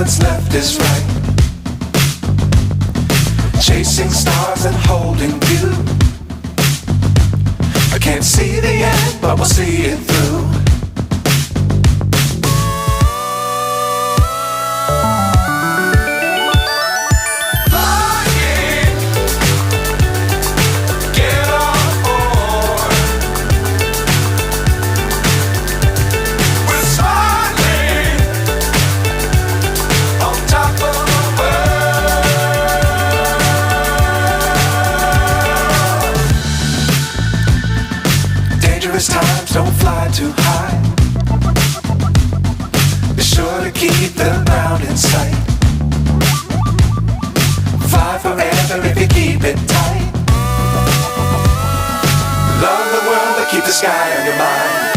what's left is right. Chasing stars and holding you. I can't see the end, but we'll see it through. Times don't fly too high. Be sure to keep the ground in sight. Fly forever if you keep it tight. Love the world but keep the sky on your mind.